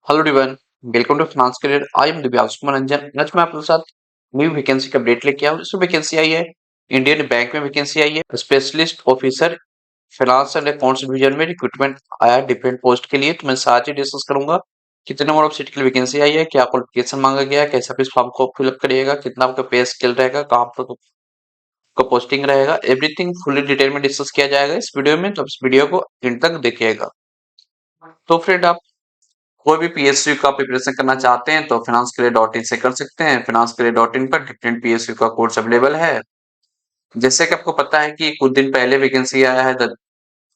Hello everyone, welcome to finance career. I am Divyansh Manoranjan. आज मैं आपके साथ न्यू वैकेंसी का अपडेट लेके आया हूँ। इसमें वैकेंसी आई है, इंडियन बैंक में वैकेंसी आई है, specialist officer finance and accounts division में रिक्रूटमेंट आया है डिफरेंट पोस्ट के लिए। तो मैं साथ ही डिस्कस करूंगा कितने नंबर ऑफ सीट के लिए वैकेंसी आई है, क्या क्वालिफिकेशन मांगा गया है, कैसे आप इस फॉर्म को फिलअप करिएगा, कितना आपका पे स्केल रहेगा, कहाँ पर आपका पोस्टिंग रहेगा, एवरीथिंग फुली डिटेल में डिस्कस किया जाएगा इस वीडियो में। तो आप इस वीडियो को एंड तक देखिएगा। तो फ्रेंड, आप कोई भी पीएसयू का प्रिपरेशन करना चाहते हैं तो फाइनेंस करियर डॉट इन से कर सकते हैं। फाइनेंस करियर डॉट इन पर डिफरेंट पीएसयू का कोर्स अवेलेबल है। जैसे कि आपको पता है कि कुछ दिन पहले वैकेंसी आया है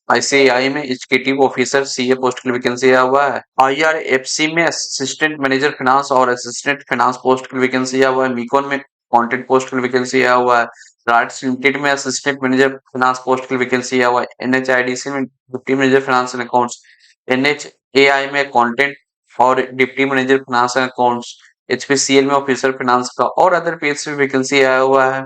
आईसीएआई में एग्जीक्यूटिव ऑफिसर सीए पोस्ट के लिए वैकेंसी आया हुआ है। आईआरएफसी में असिस्टेंट मैनेजर फाइनेंस और असिस्टेंट फाइनेंस पोस्ट के लिए वैकेंसी आया हुआ है। मीकॉन में कंटेंट पोस्ट के लिए वैकेंसी आया हुआ है। राइट्स लिमिटेड में असिस्टेंट मैनेजर फाइनेंस पोस्ट के लिए वैकेंसी आया हुआ है। एनएचआईडीसी में deputy manager finance and accounts, NHAI में कंटेंट और deputy manager finance and accounts, HPCL में ऑफिसर फाइनेंस का और अदर पेज में वैकेंसी आया हुआ है।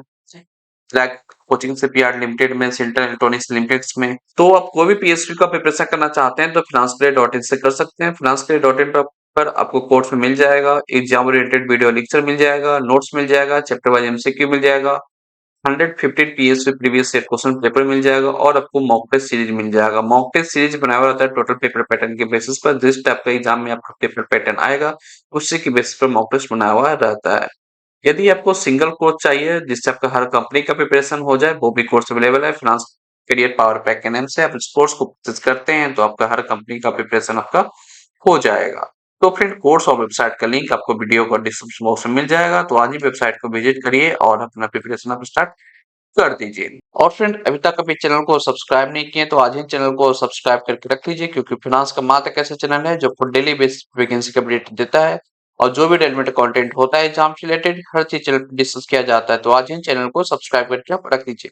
ब्लैक कोचिंग से पीआर लिमिटेड में, सेंट्रल इलेक्ट्रॉनिक्स लिमिटेड में। तो आप कोई भी पीएचडी का प्रिपरेशन करना चाहते हैं तो financeclear.in से कर सकते हैं। financeclear.in पर आपको कोर्स में मिल जाएगा, एग्जाम ओरिएंटेड वीडियो लेक्चर मिल जाएगा, नोट्स मिल जाएगा, चैप्टर वाइज एमसीक्यू मिल जाएगा, 115 PSU previous year question paper मिल जाएगा और आपको मॉक टेस्ट सीरीज मिल जाएगा। मॉक टेस्ट सीरीज बनाया हुआ रहता है टोटल पेपर पैटर्न के बेसिस पर। जिस टाइप का एग्जाम में आपका पेपर पैटर्न आएगा उसी के बेसिस पर मॉक टेस्ट बनाया हुआ रहता है। यदि आपको सिंगल कोर्स चाहिए जिससे आपका हर कंपनी का प्रिपरेशन हो जाए, वो भी कोर्स अवेलेबल है। फाइनेंस करियर पावर पैक के नाम से आप इस कोर्स को परचेज करते हैं तो आपका हर कंपनी का प्रिपरेशन आपका हो जाएगा। तो फ्रेंड, कोर्स और वेबसाइट का लिंक आपको वीडियो का डिस्क्रिप्शन बॉक्स में मिल जाएगा। तो आज ही वेबसाइट को विजिट करिए और अपना प्रिपरेशन आप स्टार्ट कर दीजिए। और फ्रेंड, अभी तक अभी चैनल को सब्सक्राइब नहीं किए तो आज ही चैनल को सब्सक्राइब करके रख लीजिए, क्योंकि फाइनेंस का मात्र एक ऐसा चैनल है जो आपको डेली बेसिस वैकेंसी का अपडेट देता है और जो भी रेलेवेंट कंटेंट होता है एग्जाम से रिलेटेड हर चीज चैनल पर डिस्कस किया जाता है। तो आज ही चैनल को सब्सक्राइब करके आप रख लीजिए।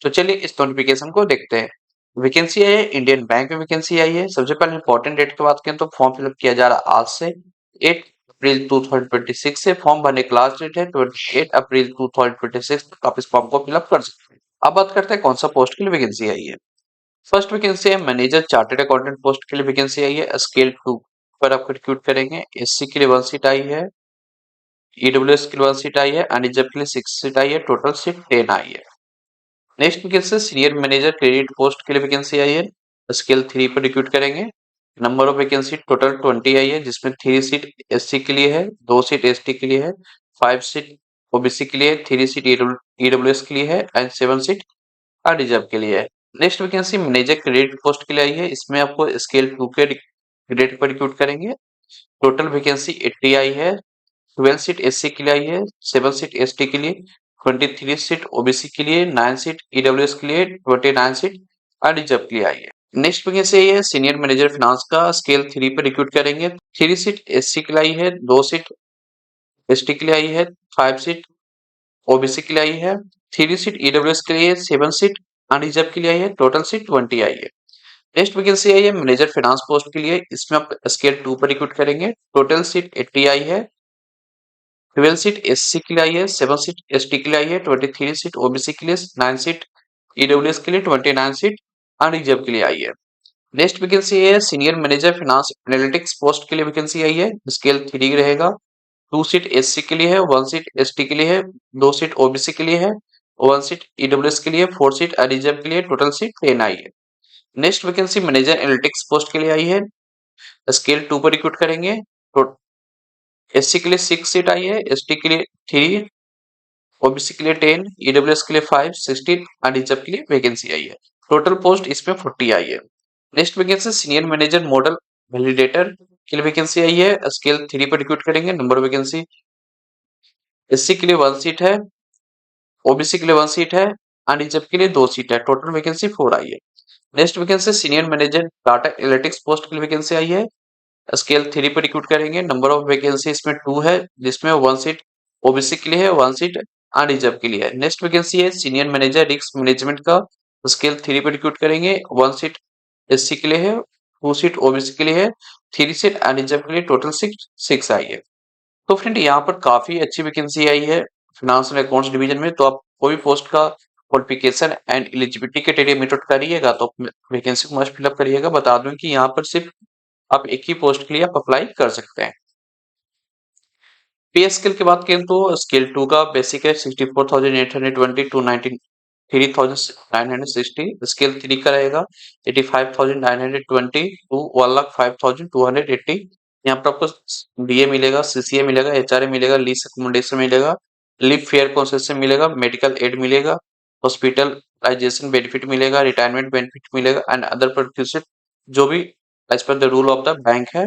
तो चलिए इस नोटिफिकेशन को देखते हैं। वैकेंसी आई है, इंडियन बैंक में वैकेंसी आई है। सबसे पहले इंपॉर्टेंट डेट की बात करें तो फॉर्म फिलअप किया जा रहा है आज से 8 अप्रैल 2026 से। फॉर्म भरने की लास्ट डेट है 28 अप्रैल 2026 तक आप इस फॉर्म को फिलअप कर सकते हैं। अब बात करते हैं कौन सा पोस्ट के लिए वैकेंसी आई है। फर्स्ट वैकेंसी है मैनेजर चार्टर्ड अकाउंटेंट पोस्ट के लिए वैकेंसी आई है। स्केल 2 पर आपको रिक्रूट करेंगे। एससी के लिए 1 सीट आई है, ईडब्ल्यूएस के लिए 1 सीट आई है, अनरिजर्व के लिए 6 सीट आई है, टोटल सीट 10 आई है। Next vacancy senior manager credit post के लिए वैकेंसी आई है। स्केल 3 पर रिक्रूट करेंगे। नंबर ऑफ वैकेंसी टोटल 20 आई है, जिसमें 3 सीट एससी के लिए है, 2 सीट एसटी के लिए है, 5 सीट ओबीसी के लिए, 3 सीट ईडब्ल्यूएस के लिए है एंड 7 सीट अनरिजर्व के लिए है। Next vacancy manager credit post के लिए आई है। इसमें आपको स्केल 2 के ग्रेड पर रिक्रूट करेंगे। टोटल वैकेंसी 80 आई है। 12 सीट एससी के लिए आई है, 7 सीट एसटी के लिए, 23 सीट ओबीसी के लिए, 9 सीट ईडब्ल्यूएस के लिए, 29 सीट अनरिजर्व के लिए आई है। नेक्स्ट वैकेंसी है सीनियर मैनेजर फाइनेंस का। स्केल 3 पर रिक्रूट करेंगे। 3 सीट एससी के लिए आई है, 2 सीट एसटी के लिए आई है, 5 सीट ओबीसी के लिए आई है, 3 सीट ईडब्ल्यूएस के लिए, 7 सीट अनरिजर्व के लिए आई है, टोटल सीट 20 आई है। नेक्स्ट वैकेंसी आई है मैनेजर फाइनेंस पोस्ट के लिए। इसमें आप स्केल 2 पर रिक्रूट करेंगे। टोटल सीट 80 आई है। 12 सीट एससी के लिए आई है, 7 सीट एसटी के लिए आई है, 23 सीट ओबीसी के लिए, 9 सीट ईडब्ल्यूएस के लिए, 29 सीट अनरिजर्व के लिए आई है। नेक्स्ट वैकेंसी है senior manager finance analytics post के लिए वैकेंसी आई है। स्केल 3 रहेगा। 2 सीट एससी के लिए है, 1 सीट एसटी के लिए है, 2 सीट ओबीसी के लिए है, 1 सीट ईडब्ल्यूएस के लिए, 4 सीट अनरिजर्व के लिए, टोटल सीट 10 आई है। Next vacancy manager analytics post के लिए आई है। स्केल 2 पर रिक्रूट करेंगे। एससी के लिए 6 सीट आई है, एसटी के लिए 3, ओबीसी के लिए 10, ईडब्ल्यूएस के लिए 5, 16 अनरिजर्व के लिए वैकेंसी आई है। टोटल पोस्ट इसमें 40 आई है। Next vacancy senior manager model validator के लिए वैकेंसी आई है। स्केल 3 पर रिक्रूट करेंगे। नंबर ऑफ वैकेंसी एससी के लिए 1 सीट है, ओबीसी के लिए 1 सीट है, अनरिजर्व के लिए 2 सीट है, टोटल वैकेंसी 4 आई है। Next vacancy senior manager data analytics post के लिए वैकेंसी आई है। स्केल 3 पर रिक्रूट करेंगे। नंबर ऑफ वैकेंसी इसमें 2 है, जिसमें 1 सीट ओबीसी के लिए है, 1 सीट अनरिजर्व के लिए है। नेक्स्ट वैकेंसी है सीनियर मैनेजर रिस्क मैनेजमेंट का। स्केल 3 पर रिक्रूट करेंगे। 1 सीट एससी के लिए है, 2 सीट ओबीसी के लिए है, 3 सीट अनरिजर्व के लिए, टोटल सीट 6 आई है। तो फ्रेंड, यहाँ पर काफी अच्छी वैकेंसी आई है फाइनेंस एंड अकाउंट्स डिवीजन में। तो आप कोई पोस्ट का qualification and eligibility criteria meet out करिएगा तो वैकेंसी को मस्ट फिलअप करिएगा। बता दूं कि यहाँ पर सिर्फ आप एक ही पोस्ट के लिए आप अप्लाई कर सकते हैं। पे स्केल की बात करें तो स्केल 2 का बेसिक है 64,820 टू 93,960। स्केल 3 का रहेगा 85,920 टू 1,05,280। यहाँ पर आपको बीए मिलेगा, सीसीए मिलेगा, एचआरए मिलेगा, लीज अकोमोडेशन मिलेगा, लिव फेयर कंसेशन मिलेगा, मेडिकल एड मिलेगा, हॉस्पिटलाइजेशन बेनिफिट मिलेगा, रिटायरमेंट बेनिफिट मिलेगा एंड अदर परक्यूसिट जो भी as per the rule of the bank है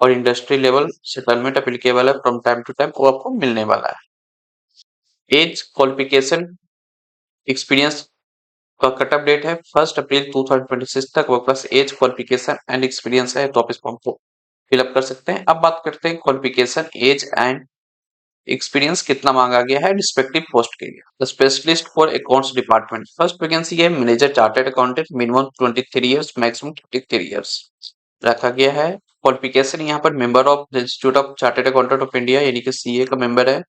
और इंडस्ट्री लेवल सेटलमेंट एप्लीकेबल है फ्रॉम टाइम टू टाइम वो आपको मिलने वाला है। एज क्वालिफिकेशन एक्सपीरियंस का कट ऑफ डेट है 1 अप्रैल 2026 तक। वो plus age qualification and experience है तो आप इस फॉर्म को फिलअप कर सकते हैं। अब बात करते हैं क्वालिफिकेशन, एज एंड एक्सपीरियंस कितना मांगा गया है रिस्पेक्टिव पोस्ट के लिए। Specialist for accounts department first vacancy है manager chartered accountant, minimum 23 years, maximum 33 years रखा गया है। क्वालिफिकेशन यहाँ पर member of institute of chartered accountant of India यानी कि सीए का मेंबर है।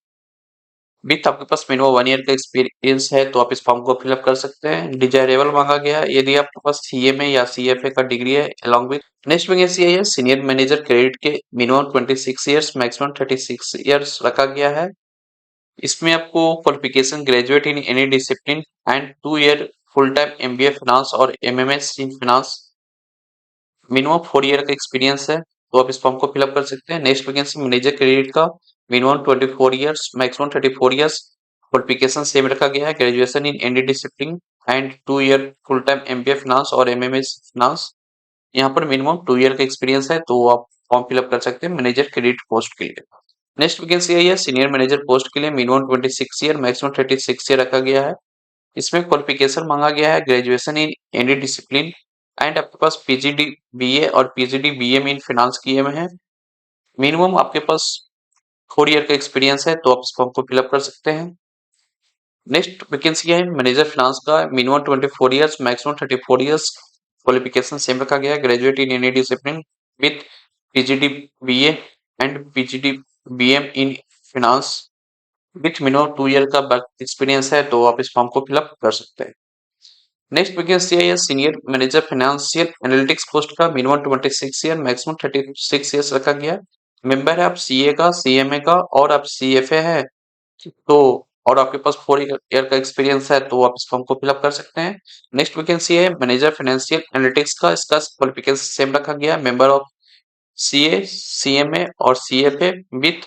विथ आपके पास मिनिमम 1 ईयर का एक्सपीरियंस है तो आप इस फॉर्म को फिलअप कर सकते हैं। डिजायरेबल मांगा गया है यदि आपके पास सीएमए या सीएफए का डिग्री है अलॉन्ग विथ। नेक्स्ट वैकेंसी है सीनियर मैनेजर क्रेडिट के, मिनिमम 26 इयर्स, मैक्सिमम 36 इयर्स रखा गया है। इसमें आपको qualification graduate in any discipline and 2 year full time MBA finance और MMS in finance, minimum 4 year का एक्सपीरियंस है तो आप इस फॉर्म को फिलअप कर सकते हैं। नेक्स्ट वैकेंसी मैनेजर क्रेडिट का, minimum 24 years, maximum 34 years. Qualification same रखा गया है, graduation in any discipline and 2 year full time MBA finance और एमएमएस फाइनेंस। यहाँ पर मिनिमम 2 ईयर का एक्सपीरियंस है तो आप फॉर्म फिलअप कर सकते हैं मैनेजर क्रेडिट पोस्ट के लिए। नेक्स्ट वैकेंसी है सीनियर मैनेजर पोस्ट के लिए, मिनिमम 26 ईयर, मैक्सिमम 36 ईयर रखा गया है। इसमें क्वालिफिकेशन मांगा गया है graduation in any discipline and आपके पास पीजीडी बीए और पीजीडी बीए में इन फाइनेंस किए हुए हैं। मिनिमम आपके पास 4 ईयर का एक्सपीरियंस है तो आप इस फॉर्म को फिलअप कर सकते हैं। नेक्स्ट वैकेंसी है मैनेजर फाइनेंस का, minimum 24 years, maximum 34 years. Qualification same रखा गया है, graduate in any discipline with PGD BA and PGD BM in finance with minimum 2 year का एक्सपीरियंस है तो आप इस फॉर्म को फिलअप कर सकते हैं। नेक्स्ट वैकेंसी है senior manager financial analytics post का, मिनिमम 26 ईयर, मैक्सिमम 36 ईयर्स रखा गया है। मेंबर है आप सीए का, सीएमए का और आप सीएफए है तो और आपके पास 4 ईयर का एक्सपीरियंस है तो आप इस फॉर्म को फिलअप कर सकते हैं। नेक्स्ट वैकेंसी है मैनेजर फाइनेंशियल एनालिटिक्स का, इसका क्वालिफिकेशन सेम रखा गया है, मेंबर ऑफ सीए, सीएमए और सीएफए विथ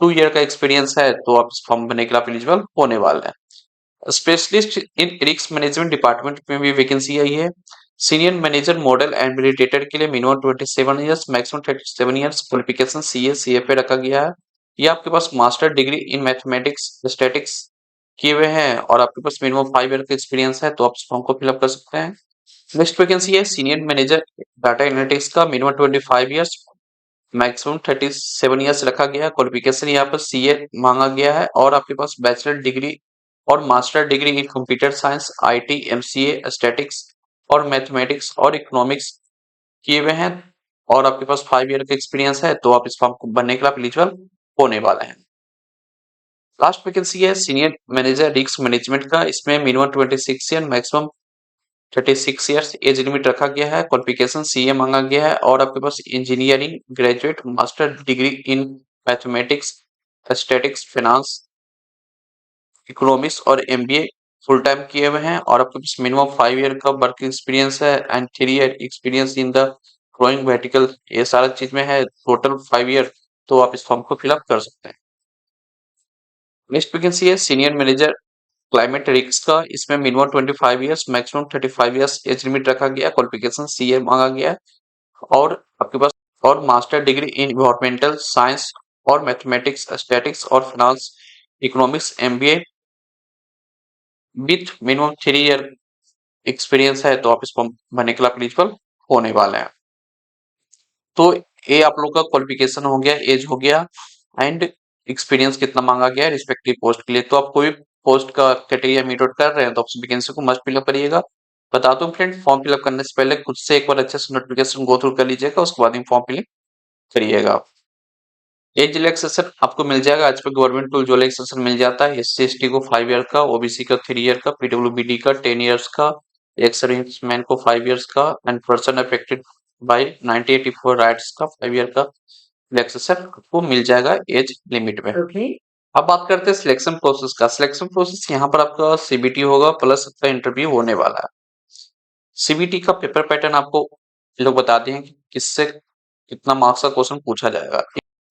2 ईयर का एक्सपीरियंस है तो आप इस फॉर्म भरने के लिए एलिजिबल होने वाले हैं। Specialist in risk management department में भी वैकेंसी आई है। Senior manager model and validator के लिए minimum 27 years, maximum 37 years. Qualification CA CFA रखा गया है। ये आपके पास master degree in mathematics statistics किए हुए हैं और आपके पास मिनिमम 5 ईयर का एक्सपीरियंस है तो आप इस फॉर्म को फिलअप कर सकते हैं। नेक्स्ट वैकेंसी है सीनियर मैनेजर डाटा एनालिटिक्स का, मिनिमम 25 इयर्स, मैक्सिमम 37 इयर्स रखा गया है। क्वालिफिकेशन यहाँ पर सीए मांगा गया है और आपके पास बैचलर डिग्री और master degree in computer science, IT, MCA, statics और मैथमेटिक्स और इकोनॉमिक्स किए हुए हैं और आपके पास 5 ईयर का एक्सपीरियंस है तो आप इस फॉर्म को भरने के लिए एलिजिबल होने वाले हैं। लास्ट वैकेंसी है सीनियर मैनेजर रिस्क मैनेजमेंट का, इसमें minimum 26 year, maximum 36 years age limit रखा गया है। क्वालिफिकेशन सीए मांगा गया है और आपके पास engineering graduate, master degree in mathematics, statistics, finance, economics और एमबीए फुल टाइम किए हुए हैं और आपके पास मिनिमम 5 ईयर का वर्क एक्सपीरियंस है and 3 year experience in the growing vertical, ये सारा चीज में है, टोटल 5 ईयर तो आप इस फॉर्म को फिलअप कर सकते हैं। नेक्स्ट वैकेंसी है सीनियर मैनेजर क्लाइमेट रिस्क का, इसमें minimum 25 years, maximum 35 years age limit रखा गया। क्वालिफिकेशन सीए मांगा गया है और आपके पास और master degree in environmental science और मैथमेटिक्स, स्टैटिक्स और finance, economics MBA with minimum 3 year experience है तो आप इसको भरने के लिए एलिजिबल होने वाले हैं। तो ये आप लोग का क्वालिफिकेशन हो गया, एज हो गया एंड एक्सपीरियंस कितना मांगा गया है रिस्पेक्टिव पोस्ट के लिए। तो आप कोई पोस्ट का क्राइटेरिया मीट आउट कर रहे हैं तो आप वैकेंसी को मस्ट फिलअप करिएगा। बता दूं फ्रेंड, फॉर्म फिलअप करने से पहले खुद से एक बार अच्छे से नोटिफिकेशन गो थ्रू कर लीजिएगा, उसके बाद ही फॉर्म फिलअप करिएगा आप। एज रिलैक्सेशन आपको मिल जाएगा, आज पे गवर्नमेंट टूल जो रिलैक्सेशन मिल जाता है, एससी एसटी को 5 ईयर का, ओबीसी का 3 ईयर का, पीडब्ल्यूबीडी का 10 इयर्स का, एक्स सर्विसमैन को 5 इयर्स का and person affected by 1984 rights का 5 ईयर का रिलैक्सेशन आपको मिल जाएगा एज लिमिट में। अब बात करते हैं सिलेक्शन प्रोसेस का। सिलेक्शन प्रोसेस यहाँ पर आपका सीबीटी होगा प्लस आपका इंटरव्यू होने वाला है। सीबीटी का पेपर पैटर्न आपको ये लोग बताते हैं कि किससे कितना मार्क्स का क्वेश्चन पूछा जाएगा।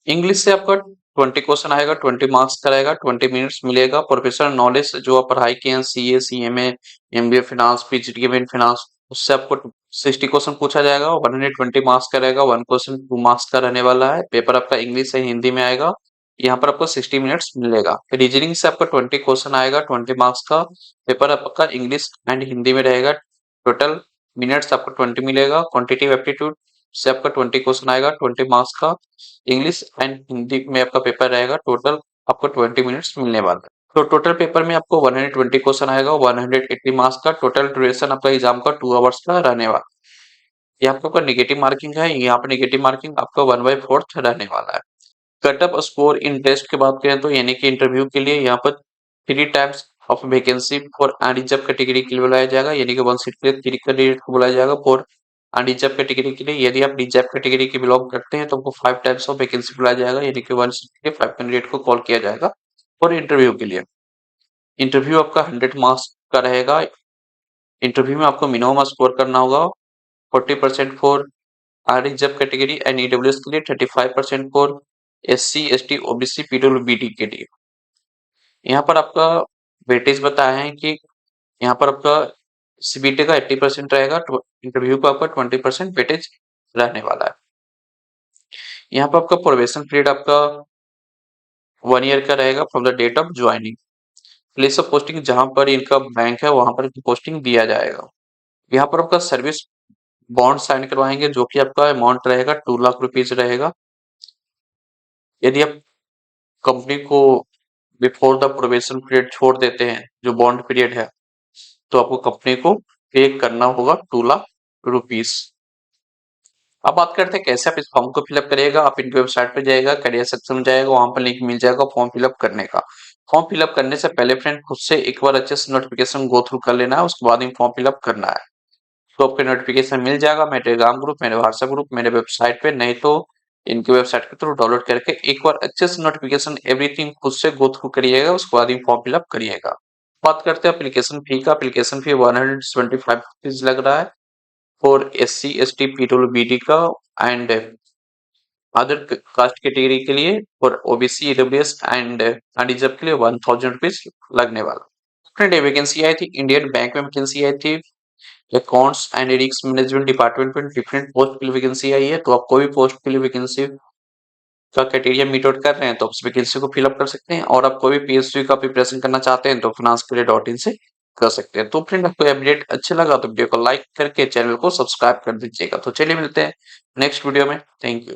इंग्लिश से आपका 20 क्वेश्चन आएगा, 20 मार्क्स का रहेगा, 20 मिनट्स मिलेगा। प्रोफेशनल नॉलेज जो आप पढ़ाई किए हैं, CA, CMA, MBA finance, PGDM in finance, उससे आपको 60 क्वेश्चन पूछा जाएगा। 120 मार्क्स का रहेगा, 1 क्वेश्चन 2 मार्क्स का रहने वाला है। पेपर आपका इंग्लिश से हिंदी में आएगा। यहाँ पर आपको 60 मिनट्स मिलेगा। रीजनिंग से आपका 20 क्वेश्चन आएगा, 20 मार्क्स का। पेपर आपका इंग्लिश एंड हिंदी में रहेगा। टोटल मिनट्स आपको 20 मिलेगा। क्वांटिटेटिव एप्टीट्यूड से आपका 20 क्वेश्चन आएगा, 20 मार्क्स का। इंग्लिश एंड हिंदी में आपका पेपर रहेगा। टोटल आपको 20 मिनट्स मिलने वाला है। तो टोटल पेपर में आपको 120 क्वेश्चन आएगा, 180 मार्क्स का। टोटल ड्यूरेशन आपका एग्जाम का 2 आवर्स का रहने वाला है। यहाँ पे आपका नेगेटिव मार्किंग है, यहाँ पे नेगेटिव मार्किंग आपका 1/4 रहने वाला है। Cut off score in test की बात करें तो यानी कि इंटरव्यू के लिए यहाँ पर 3 types of vacancy for unreserved category के लिए बुलाया जाएगा, यानी कि 1 सीट के लिए 3 कैंडिडेट को बुलाया जाएगा। फॉर अनरिजर्व कैटेगरी के लिए यदि आप रिजर्व कैटेगरी के बिलोंग करते हैं तो आपको 5 टाइप्स ऑफ वैकेंसी बुलाया जाएगा, यानी कि 1 सीट के लिए 5 कैंडिडेट को कॉल किया जाएगा फॉर इंटरव्यू के लिए। इंटरव्यू आपका 100 मार्क्स का रहेगा। इंटरव्यू में आपको मिनिमम स्कोर करना होगा 40% for unreserved category and EWS के लिए, 35% for SC, ST, OBC, PWBD के लिए। यहाँ पर आपका वेटेज बताया है कि यहाँ पर आपका सीबीटी का 80% रहेगा, इंटरव्यू का आपका 20% वेटेज रहने वाला है। यहाँ पर आपका प्रोबेशन पीरियड आपका 1 ईयर का रहेगा from the date of joining. Place of posting जहां पर इनका बैंक है वहां पर पोस्टिंग दिया जाएगा। यहाँ पर आपका सर्विस बॉन्ड साइन करवाएंगे जो कि आपका अमाउंट रहेगा 2 लाख रुपीज रहेगा। यदि आप कंपनी को बिफोर द प्रोबेशन पीरियड छोड़ देते हैं, जो बॉन्ड पीरियड है, तो आपको कंपनी को पे करना होगा 2 लाख रुपीज। अब बात करते हैं कैसे आप इस फॉर्म को फिलअप करिएगा। आप इनकी वेबसाइट पे जाएगा, करियर सेक्शन में जाएगा, वहां पर लिंक मिल जाएगा फॉर्म फिलअप करने का। फॉर्म फिलअप करने से पहले फ्रेंड खुद से एक बार अच्छे से नोटिफिकेशन गो थ्रू कर लेना है, उसके बाद ही फॉर्म फिलअप करना है। तो आपको नोटिफिकेशन मिल जाएगा मेरे टेलीग्राम ग्रुप, मेरे व्हाट्सएप ग्रुप, मेरे वेबसाइट पे, नहीं तो इनकी वेबसाइट के थ्रू डाउनलोड करके एक बार अच्छे से नोटिफिकेशन एवरीथिंग खुद से गो थ्रू करिएगा, उसके बाद ही फॉर्म फिलअप करिएगा। बात करते हैं एप्लीकेशन फी का। एप्लीकेशन फी 125 रुपीज लग रहा है फॉर एससी, एसटी, पीडब्ल्यूबीडी का एंड अदर कास्ट कैटेगरी के लिए। For OBC, EWS and unreserved के लिए 1000 रुपीज लगने वाला। फ्रेंड ये वैकेंसी आई थी इंडियन बैंक में, वैकेंसी आई थी accounts and risk management department में। डिफरेंट पोस्ट के लिए वैकेंसी आई है, तो आप कोई भी पोस्ट के लिए वैकेंसी का क्राइटेरिया मीट आउट कर रहे हैं तो उस वैकेंसी को फिलअप कर सकते हैं। और आप कोई भी पीएसयू का प्रिपरेशन करना चाहते हैं तो finanscareer.in से कर सकते हैं। तो फ्रेंड आपको अपडेट अच्छा लगा तो वीडियो को लाइक करके चैनल को सब्सक्राइब कर दीजिएगा। तो चलिए मिलते हैं नेक्स्ट वीडियो में। Thank you.